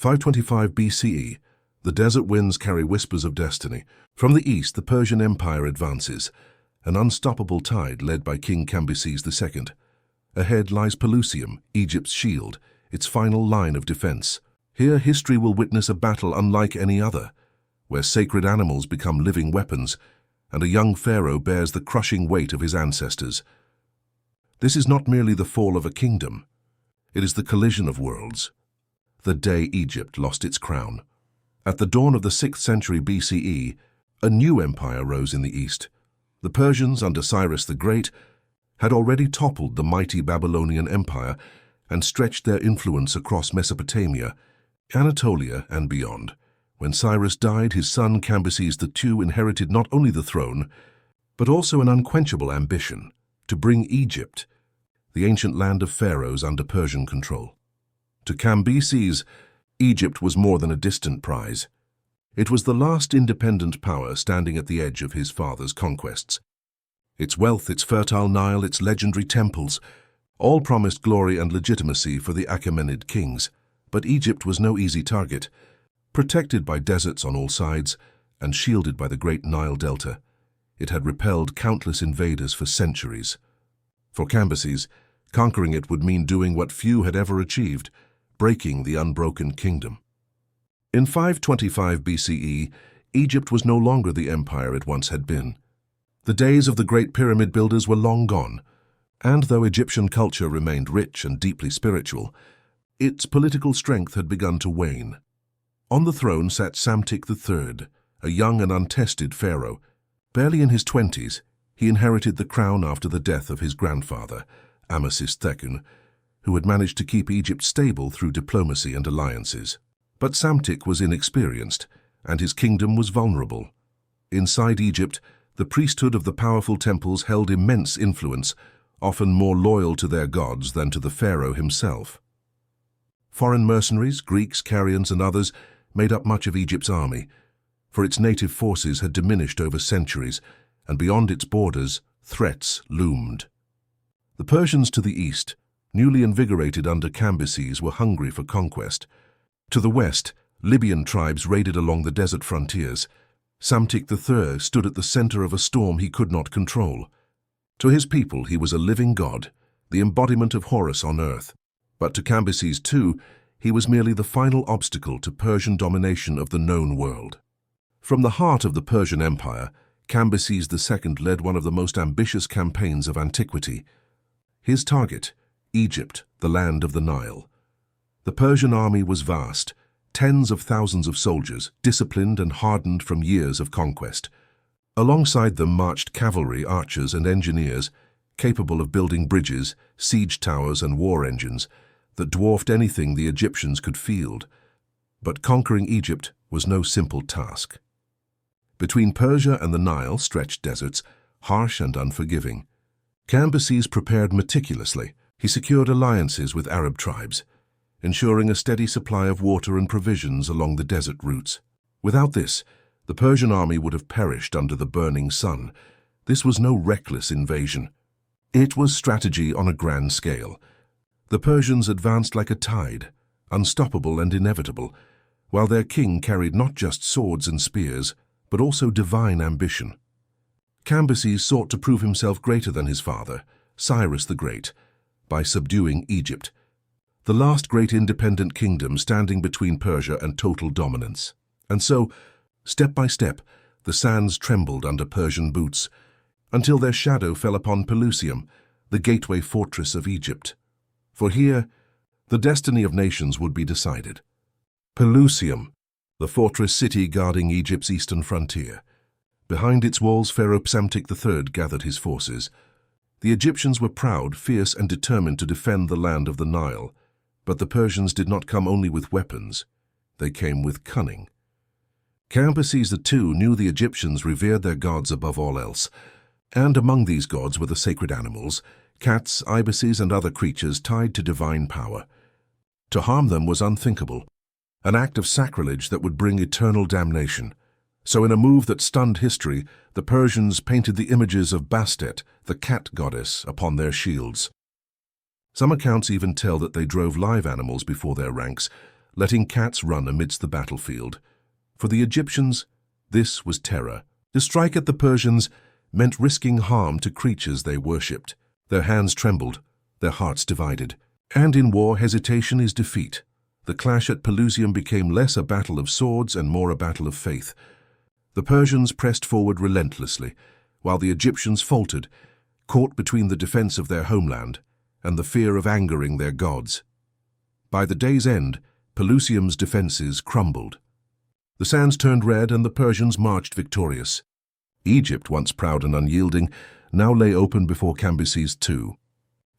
525 BCE, the desert winds carry whispers of destiny. From the east, the Persian Empire advances, an unstoppable tide led by King Cambyses II. Ahead lies Pelusium, Egypt's shield, its final line of defense. Here, history will witness a battle unlike any other, where sacred animals become living weapons, and a young pharaoh bears the crushing weight of his ancestors. This is not merely the fall of a kingdom. It is the collision of worlds. The day Egypt lost its crown. At the dawn of the 6th century BCE, a new empire rose in the east. The Persians, under Cyrus the Great, had already toppled the mighty Babylonian Empire and stretched their influence across Mesopotamia, Anatolia, and beyond. When Cyrus died, his son Cambyses II inherited not only the throne, but also an unquenchable ambition to bring Egypt, the ancient land of pharaohs, under Persian control. To Cambyses, Egypt was more than a distant prize. It was the last independent power standing at the edge of his father's conquests. Its wealth, its fertile Nile, its legendary temples, all promised glory and legitimacy for the Achaemenid kings. But Egypt was no easy target. Protected by deserts on all sides and shielded by the great Nile Delta, it had repelled countless invaders for centuries. For Cambyses, conquering it would mean doing what few had ever achieved, breaking the unbroken kingdom. In 525 BCE, Egypt was no longer the empire it once had been. The days of the great pyramid builders were long gone, and though Egyptian culture remained rich and deeply spiritual, its political strength had begun to wane. On the throne sat Psamtik III, a young and untested pharaoh. Barely in his 20s, he inherited the crown after the death of his grandfather, Cambyses II, who had managed to keep Egypt stable through diplomacy and alliances. But Psamtik was inexperienced, and his kingdom was vulnerable. Inside Egypt, the priesthood of the powerful temples held immense influence, often more loyal to their gods than to the pharaoh himself. Foreign mercenaries, Greeks, Carians, and others made up much of Egypt's army, for its native forces had diminished over centuries, and beyond its borders, threats loomed. The Persians to the east, newly invigorated under Cambyses, were hungry for conquest. To the west, Libyan tribes raided along the desert frontiers. Psamtik III stood at the center of a storm he could not control. To his people, he was a living god, the embodiment of Horus on earth. But to Cambyses II, he was merely the final obstacle to Persian domination of the known world. From the heart of the Persian Empire, Cambyses II led one of the most ambitious campaigns of antiquity. His target, Egypt, the land of the Nile. The Persian army was vast, tens of thousands of soldiers, disciplined and hardened from years of conquest. Alongside them marched cavalry, archers, and engineers, capable of building bridges, siege towers, and war engines that dwarfed anything the Egyptians could field. But conquering Egypt was no simple task. Between Persia and the Nile stretched deserts, harsh and unforgiving. Cambyses prepared meticulously. He secured alliances with Arab tribes, ensuring a steady supply of water and provisions along the desert routes. Without this, the Persian army would have perished under the burning sun. This was no reckless invasion. It was strategy on a grand scale. The Persians advanced like a tide, unstoppable and inevitable, while their king carried not just swords and spears, but also divine ambition. Cambyses sought to prove himself greater than his father, Cyrus the Great, by subduing Egypt, the last great independent kingdom standing between Persia and total dominance. And so, step by step, the sands trembled under Persian boots, until their shadow fell upon Pelusium, the gateway fortress of Egypt. For here, the destiny of nations would be decided. Pelusium, the fortress city guarding Egypt's eastern frontier. Behind its walls, Pharaoh Psamtik III gathered his forces. The Egyptians were proud, fierce, and determined to defend the land of the Nile. But the Persians did not come only with weapons. They came with cunning. Cambyses II knew the Egyptians revered their gods above all else, and among these gods were the sacred animals, cats, ibises, and other creatures tied to divine power. To harm them was unthinkable, an act of sacrilege that would bring eternal damnation. So in a move that stunned history, the Persians painted the images of Bastet, the cat goddess, upon their shields. Some accounts even tell that they drove live animals before their ranks, letting cats run amidst the battlefield. For the Egyptians, this was terror. To strike at the Persians meant risking harm to creatures they worshipped. Their hands trembled, their hearts divided. And in war, hesitation is defeat. The clash at Pelusium became less a battle of swords and more a battle of faith. The Persians pressed forward relentlessly, while the Egyptians faltered, caught between the defense of their homeland and the fear of angering their gods. By the day's end, Pelusium's defenses crumbled. The sands turned red and the Persians marched victorious. Egypt, once proud and unyielding, now lay open before Cambyses II.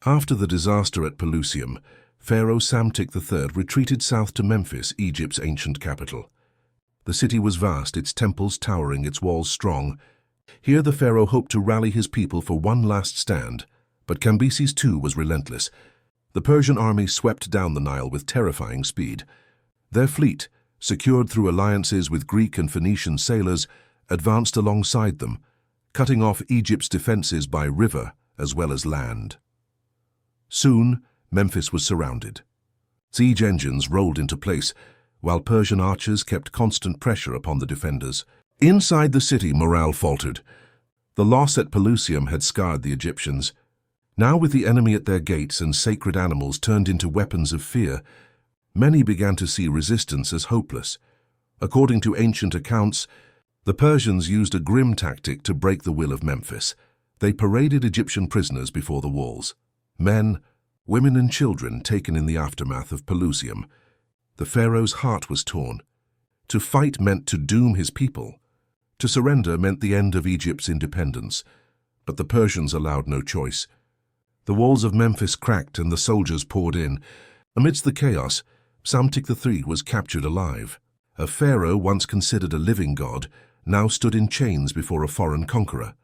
After the disaster at Pelusium, Pharaoh Psamtik III retreated south to Memphis, Egypt's ancient capital. The city was vast, its temples towering, its walls strong. Here the pharaoh hoped to rally his people for one last stand, but Cambyses II was relentless. The Persian army swept down the Nile with terrifying speed. Their fleet, secured through alliances with Greek and Phoenician sailors, advanced alongside them, cutting off Egypt's defenses by river as well as land. Soon, Memphis was surrounded. Siege engines rolled into place, while Persian archers kept constant pressure upon the defenders. Inside the city, morale faltered. The loss at Pelusium had scarred the Egyptians. Now, with the enemy at their gates and sacred animals turned into weapons of fear, many began to see resistance as hopeless. According to ancient accounts, the Persians used a grim tactic to break the will of Memphis. They paraded Egyptian prisoners before the walls. Men, women and children taken in the aftermath of Pelusium. The pharaoh's heart was torn. To fight meant to doom his people. To surrender meant the end of Egypt's independence. But the Persians allowed no choice. The walls of Memphis cracked and the soldiers poured in. Amidst the chaos, Psamtik III was captured alive. A pharaoh once considered a living god now stood in chains before a foreign conqueror.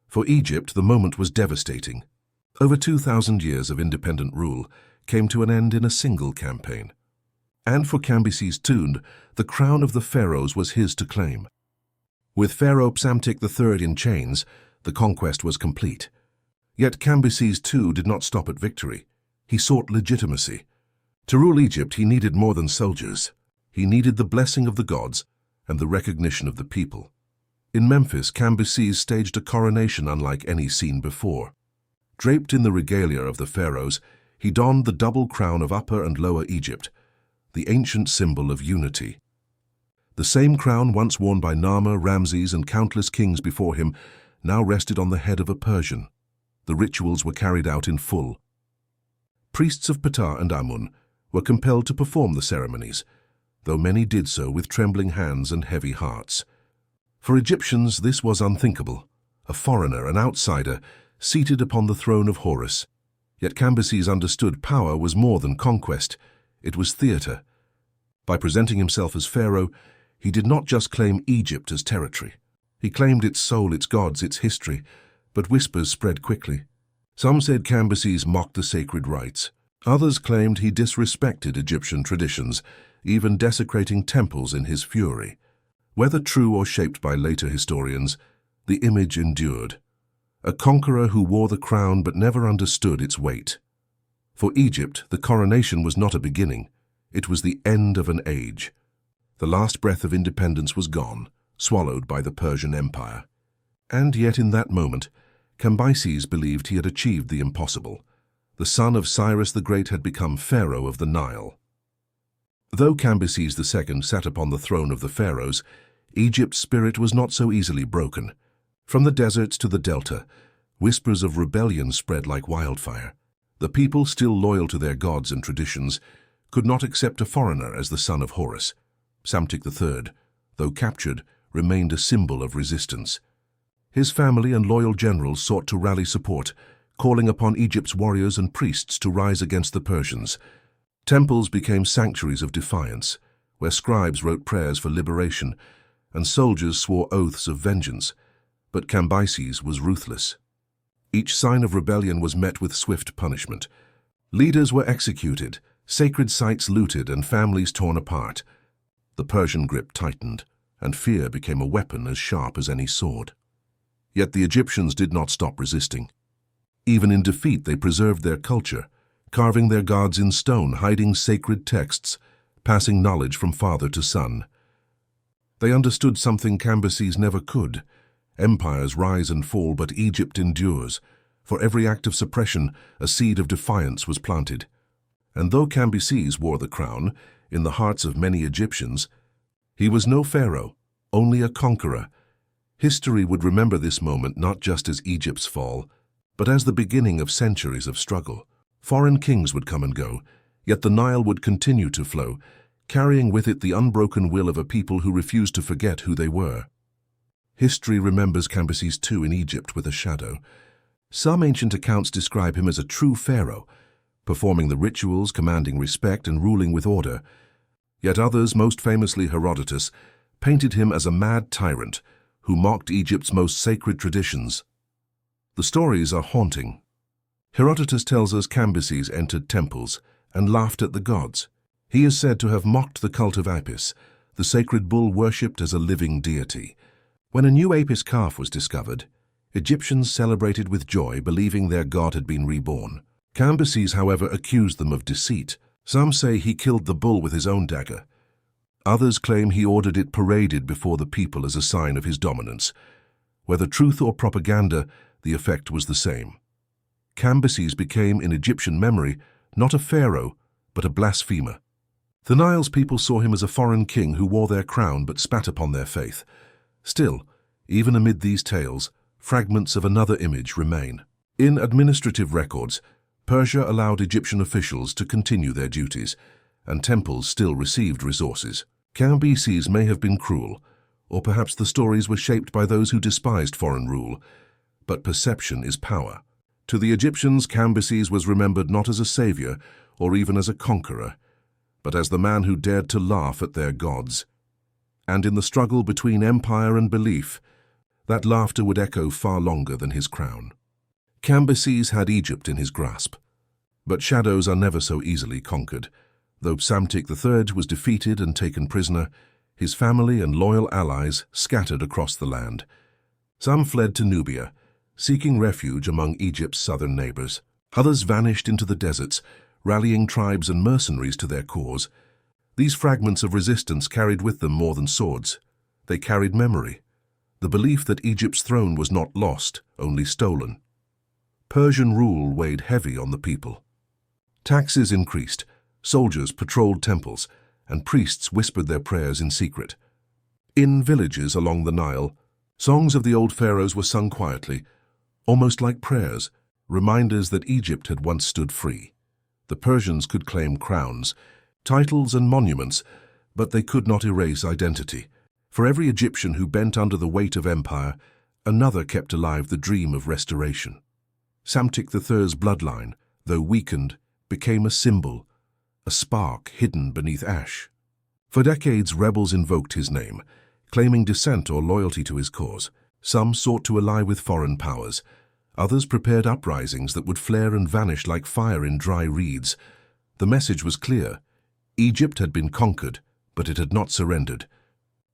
For Egypt, the moment was devastating. Over 2,000 years of independent rule came to an end in a single campaign. And for Cambyses II, the crown of the pharaohs was his to claim. With Pharaoh Psamtik III in chains, the conquest was complete. Yet Cambyses II did not stop at victory. He sought legitimacy. To rule Egypt, he needed more than soldiers. He needed the blessing of the gods and the recognition of the people. In Memphis, Cambyses staged a coronation unlike any seen before. Draped in the regalia of the pharaohs, he donned the double crown of Upper and Lower Egypt, the ancient symbol of unity. The same crown once worn by Narmer, Ramses, and countless kings before him now rested on the head of a Persian. The rituals were carried out in full. Priests of Ptah and Amun were compelled to perform the ceremonies, though many did so with trembling hands and heavy hearts. For Egyptians, this was unthinkable. A foreigner, an outsider, seated upon the throne of Horus. Yet Cambyses understood power was more than conquest. It was theater. By presenting himself as pharaoh, he did not just claim Egypt as territory. He claimed its soul, its gods, its history, but whispers spread quickly. Some said Cambyses mocked the sacred rites. Others claimed he disrespected Egyptian traditions, even desecrating temples in his fury. Whether true or shaped by later historians, the image endured. A conqueror who wore the crown but never understood its weight. For Egypt, the coronation was not a beginning. It was the end of an age. The last breath of independence was gone, swallowed by the Persian Empire. And yet in that moment, Cambyses believed he had achieved the impossible. The son of Cyrus the Great had become pharaoh of the Nile. Though Cambyses II sat upon the throne of the pharaohs, Egypt's spirit was not so easily broken. From the deserts to the delta, whispers of rebellion spread like wildfire. The people, still loyal to their gods and traditions, could not accept a foreigner as the son of Horus. Psamtik III, though captured, remained a symbol of resistance. His family and loyal generals sought to rally support, calling upon Egypt's warriors and priests to rise against the Persians. Temples became sanctuaries of defiance, where scribes wrote prayers for liberation, and soldiers swore oaths of vengeance. But Cambyses was ruthless. Each sign of rebellion was met with swift punishment. Leaders were executed, sacred sites looted, and families torn apart. The Persian grip tightened, and fear became a weapon as sharp as any sword. Yet the Egyptians did not stop resisting. Even in defeat, they preserved their culture, carving their gods in stone, hiding sacred texts, passing knowledge from father to son. They understood something Cambyses never could. Empires rise and fall, but Egypt endures. For every act of suppression, a seed of defiance was planted. And though Cambyses wore the crown, in the hearts of many Egyptians, he was no pharaoh, only a conqueror. History would remember this moment not just as Egypt's fall, but as the beginning of centuries of struggle. Foreign kings would come and go, yet the Nile would continue to flow, carrying with it the unbroken will of a people who refused to forget who they were. History remembers Cambyses II in Egypt with a shadow. Some ancient accounts describe him as a true pharaoh, performing the rituals, commanding respect, and ruling with order. Yet others, most famously Herodotus, painted him as a mad tyrant who mocked Egypt's most sacred traditions. The stories are haunting. Herodotus tells us Cambyses entered temples and laughed at the gods. He is said to have mocked the cult of Apis, the sacred bull worshipped as a living deity. When a new Apis calf was discovered, Egyptians celebrated with joy, believing their god had been reborn. Cambyses, however, accused them of deceit. Some say he killed the bull with his own dagger. Others claim he ordered it paraded before the people as a sign of his dominance. Whether truth or propaganda, the effect was the same. Cambyses became, in Egyptian memory, not a pharaoh, but a blasphemer. The Nile's people saw him as a foreign king who wore their crown but spat upon their faith. Still, even amid these tales, fragments of another image remain. In administrative records, Persia allowed Egyptian officials to continue their duties, and temples still received resources. Cambyses may have been cruel, or perhaps the stories were shaped by those who despised foreign rule, but perception is power. To the Egyptians, Cambyses was remembered not as a savior or even as a conqueror, but as the man who dared to laugh at their gods. And in the struggle between empire and belief, that laughter would echo far longer than his crown. Cambyses had Egypt in his grasp, but shadows are never so easily conquered. Though Psamtik III was defeated and taken prisoner, his family and loyal allies scattered across the land. Some fled to Nubia, seeking refuge among Egypt's southern neighbors. Others vanished into the deserts, rallying tribes and mercenaries to their cause. These fragments of resistance carried with them more than swords. They carried memory, the belief that Egypt's throne was not lost, only stolen. Persian rule weighed heavy on the people. Taxes increased, soldiers patrolled temples, and priests whispered their prayers in secret. In villages along the Nile, songs of the old pharaohs were sung quietly, almost like prayers, reminders that Egypt had once stood free. The Persians could claim crowns, titles and monuments, but they could not erase identity. For every Egyptian who bent under the weight of empire, another kept alive the dream of restoration. Psamtik III's bloodline, though weakened, became a symbol, a spark hidden beneath ash. For decades, rebels invoked his name, claiming descent or loyalty to his cause. Some sought to ally with foreign powers. Others prepared uprisings that would flare and vanish like fire in dry reeds. The message was clear. Egypt had been conquered, but it had not surrendered.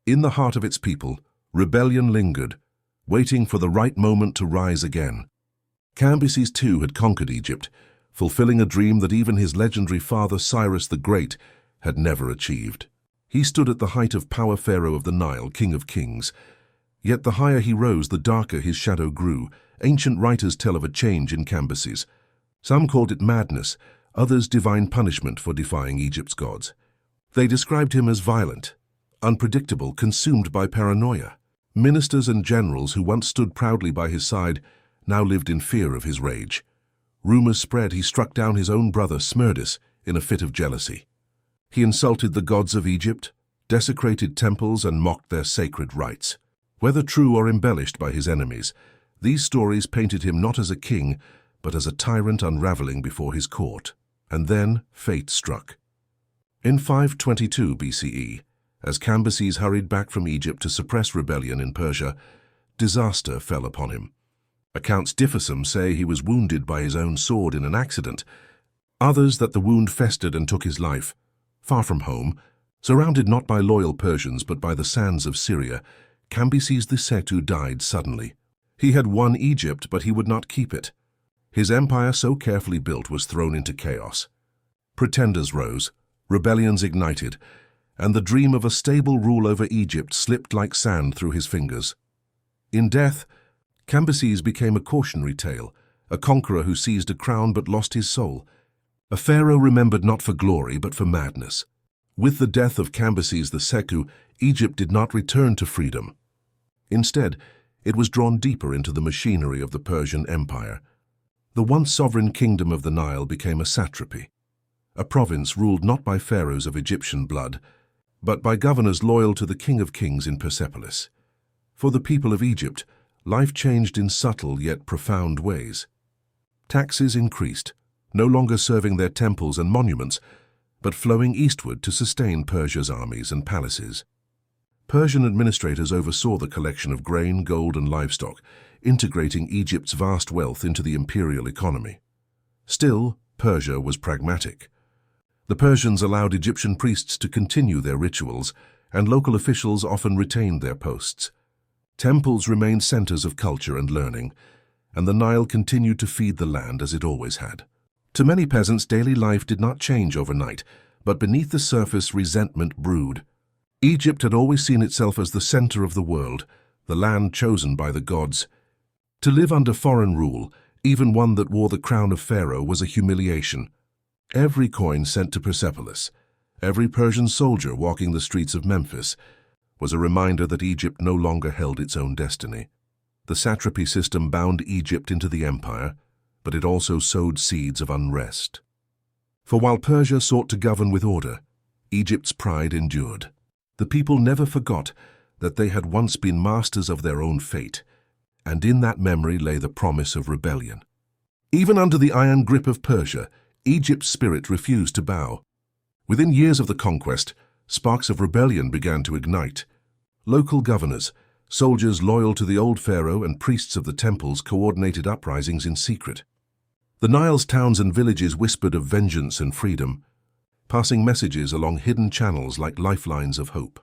In the heart of its people, rebellion lingered, waiting for the right moment to rise again. Cambyses II had conquered Egypt, fulfilling a dream that even his legendary father Cyrus the Great had never achieved. He stood at the height of power, pharaoh of the Nile, king of kings. Yet the higher he rose, the darker his shadow grew. Ancient writers tell of a change in Cambyses. Some called it madness, others divine punishment for defying Egypt's gods. They described him as violent, unpredictable, consumed by paranoia. Ministers and generals who once stood proudly by his side now lived in fear of his rage. Rumors spread he struck down his own brother Smerdis in a fit of jealousy. He insulted the gods of Egypt, desecrated temples, and mocked their sacred rites. Whether true or embellished by his enemies, these stories painted him not as a king, but as a tyrant unraveling before his court. And then fate struck. In 522 BCE, as Cambyses hurried back from Egypt to suppress rebellion in Persia, disaster fell upon him. Accounts differ. Some say he was wounded by his own sword in an accident, others that the wound festered and took his life. Far from home, surrounded not by loyal Persians but by the sands of Syria, Cambyses II died suddenly. He had won Egypt, but he would not keep it. His empire, so carefully built, was thrown into chaos. Pretenders rose, Rebellions ignited, and the dream of a stable rule over Egypt slipped like sand through his fingers. In death, Cambyses became a cautionary tale, a conqueror who seized a crown but lost his soul, a pharaoh remembered not for glory but for madness. With the death of Cambyses II, Egypt did not return to freedom. Instead, it was drawn deeper into the machinery of the Persian Empire. The once sovereign kingdom of the Nile became a satrapy, a province ruled not by pharaohs of Egyptian blood, but by governors loyal to the King of Kings in Persepolis. For the people of Egypt, life changed in subtle yet profound ways. Taxes increased, no longer serving their temples and monuments, but flowing eastward to sustain Persia's armies and palaces. Persian administrators oversaw the collection of grain, gold, and livestock, integrating Egypt's vast wealth into the imperial economy. Still, Persia was pragmatic. The Persians allowed Egyptian priests to continue their rituals, and local officials often retained their posts. Temples remained centers of culture and learning, and the Nile continued to feed the land as it always had. To many peasants, daily life did not change overnight, but beneath the surface resentment brewed. Egypt had always seen itself as the center of the world, the land chosen by the gods. To live under foreign rule, even one that wore the crown of Pharaoh, was a humiliation. Every coin sent to Persepolis, every Persian soldier walking the streets of Memphis, was a reminder that Egypt no longer held its own destiny. The satrapy system bound Egypt into the empire, but it also sowed seeds of unrest. For while Persia sought to govern with order, Egypt's pride endured. The people never forgot that they had once been masters of their own fate, and in that memory lay the promise of rebellion. Even under the iron grip of Persia, Egypt's spirit refused to bow. Within years of the conquest, sparks of rebellion began to ignite. Local governors, soldiers loyal to the old pharaoh, and priests of the temples coordinated uprisings in secret. The Nile's towns and villages whispered of vengeance and freedom, passing messages along hidden channels like lifelines of hope.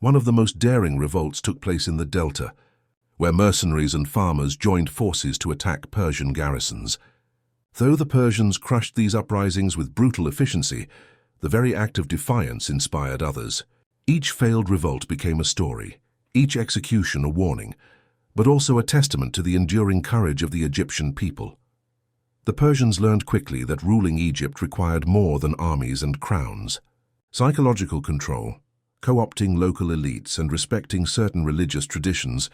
One of the most daring revolts took place in the Delta, where mercenaries and farmers joined forces to attack Persian garrisons. Though the Persians crushed these uprisings with brutal efficiency, the very act of defiance inspired others. Each failed revolt became a story, each execution a warning, but also a testament to the enduring courage of the Egyptian people. The Persians learned quickly that ruling Egypt required more than armies and crowns. Psychological control, co-opting local elites, and respecting certain religious traditions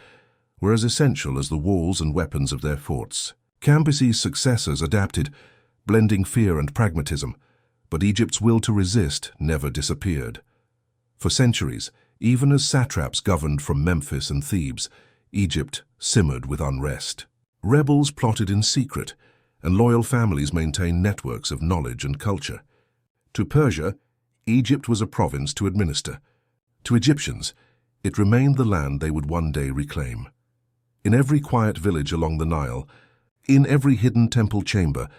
were as essential as the walls and weapons of their forts. Cambyses' successors adapted, blending fear and pragmatism, but Egypt's will to resist never disappeared. For centuries, even as satraps governed from Memphis and Thebes, Egypt simmered with unrest. Rebels plotted in secret, and loyal families maintained networks of knowledge and culture. To Persia, Egypt was a province to administer. To Egyptians, it remained the land they would one day reclaim. In every quiet village along the Nile, in every hidden temple chamber,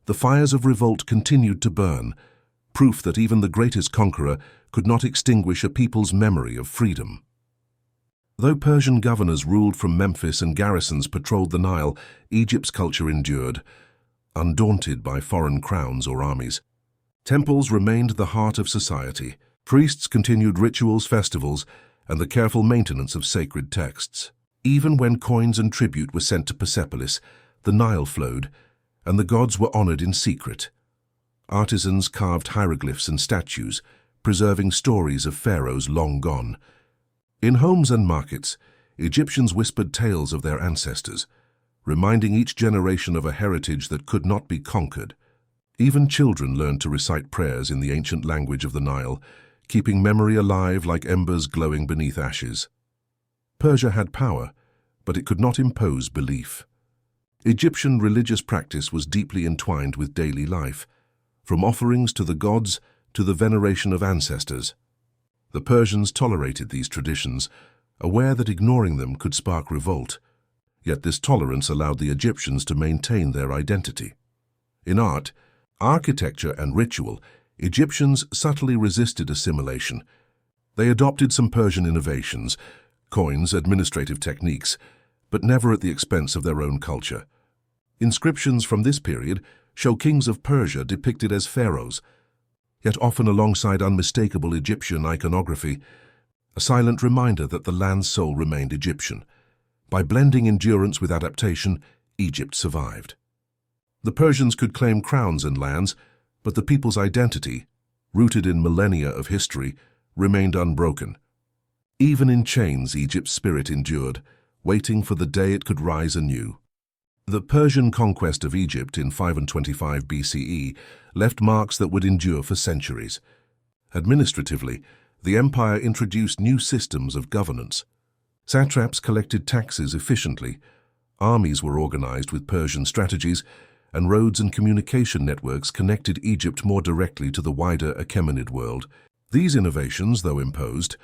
the fires of revolt continued to burn, proof that even the greatest conqueror could not extinguish a people's memory of freedom. Though Persian governors ruled from Memphis and garrisons patrolled the Nile, Egypt's culture endured, undaunted by foreign crowns or armies. Temples remained the heart of society. Priests continued rituals, festivals, and the careful maintenance of sacred texts. Even when coins and tribute were sent to Persepolis, the Nile flowed, and the gods were honored in secret. Artisans carved hieroglyphs and statues, preserving stories of pharaohs long gone. In homes and markets, Egyptians whispered tales of their ancestors, reminding each generation of a heritage that could not be conquered. Even children learned to recite prayers in the ancient language of the Nile, keeping memory alive like embers glowing beneath ashes. Persia had power, but it could not impose belief. Egyptian religious practice was deeply entwined with daily life, from offerings to the gods to the veneration of ancestors. The Persians tolerated these traditions, aware that ignoring them could spark revolt. Yet this tolerance allowed the Egyptians to maintain their identity. In art, architecture, and ritual, Egyptians subtly resisted assimilation. They adopted some Persian innovations, coins, administrative techniques, but never at the expense of their own culture. Inscriptions from this period show kings of Persia depicted as pharaohs, yet often alongside unmistakable Egyptian iconography, a silent reminder that the land's soul remained Egyptian. By blending endurance with adaptation, Egypt survived. The Persians could claim crowns and lands, but the people's identity, rooted in millennia of history, remained unbroken. Even in chains, Egypt's spirit endured, waiting for the day it could rise anew. The Persian conquest of Egypt in 525 BCE left marks that would endure for centuries. Administratively, the empire introduced new systems of governance. Satraps collected taxes efficiently, armies were organized with Persian strategies, and roads and communication networks connected Egypt more directly to the wider Achaemenid world. These innovations, though imposed,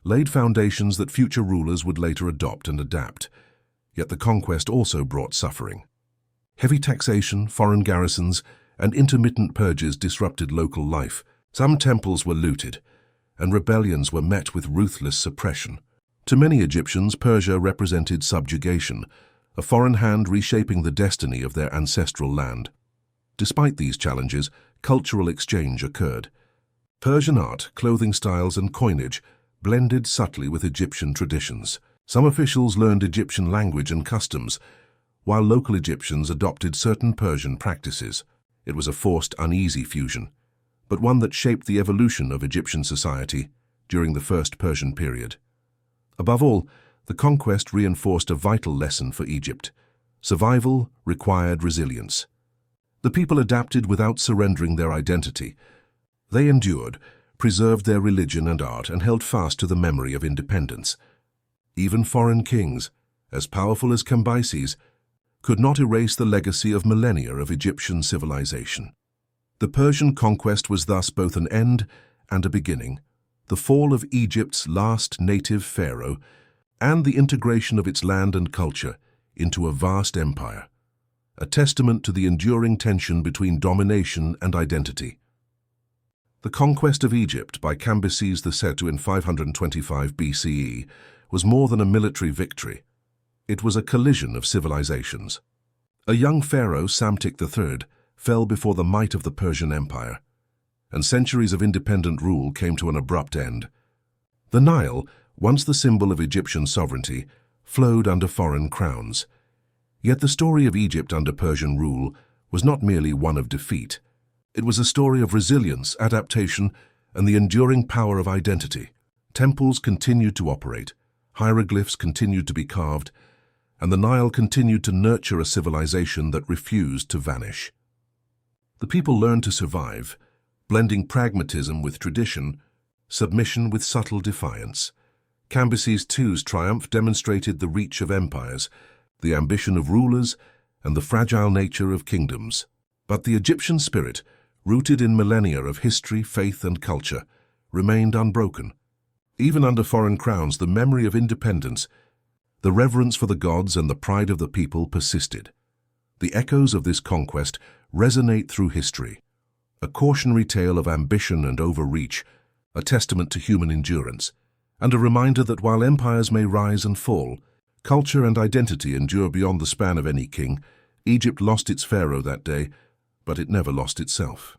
laid foundations that future rulers would later adopt and adapt. Yet the conquest also brought suffering. Heavy taxation, foreign garrisons, and intermittent purges disrupted local life. Some temples were looted, and rebellions were met with ruthless suppression. To many Egyptians, Persia represented subjugation, a foreign hand reshaping the destiny of their ancestral land. Despite these challenges, cultural exchange occurred. Persian art, clothing styles, and coinage blended subtly with Egyptian traditions. Some officials learned Egyptian language and customs, while local Egyptians adopted certain Persian practices. It was a forced, uneasy fusion, but one that shaped the evolution of Egyptian society during the First Persian period. Above all, the conquest reinforced a vital lesson for Egypt. Survival required resilience. The people adapted without surrendering their identity. They endured, preserved their religion and art, and held fast to the memory of independence. Even foreign kings, as powerful as Cambyses, could not erase the legacy of millennia of Egyptian civilization. The Persian conquest was thus both an end and a beginning, the fall of Egypt's last native pharaoh, and the integration of its land and culture into a vast empire, a testament to the enduring tension between domination and identity. The conquest of Egypt by Cambyses II in 525 BCE was more than a military victory. It was a collision of civilizations. A young Pharaoh, Psamtik III, fell before the might of the Persian Empire, and centuries of independent rule came to an abrupt end. The Nile, once the symbol of Egyptian sovereignty, flowed under foreign crowns. Yet the story of Egypt under Persian rule was not merely one of defeat. It was a story of resilience, adaptation, and the enduring power of identity. Temples continued to operate, hieroglyphs continued to be carved, and the Nile continued to nurture a civilization that refused to vanish. The people learned to survive, blending pragmatism with tradition, submission with subtle defiance. Cambyses II's triumph demonstrated the reach of empires, the ambition of rulers, and the fragile nature of kingdoms. But the Egyptian spirit, rooted in millennia of history, faith, and culture, remained unbroken. Even under foreign crowns, the memory of independence, the reverence for the gods, and the pride of the people persisted. The echoes of this conquest resonate through history, a cautionary tale of ambition and overreach, a testament to human endurance, and a reminder that while empires may rise and fall, culture and identity endure beyond the span of any king. Egypt lost its pharaoh that day, but it never lost itself.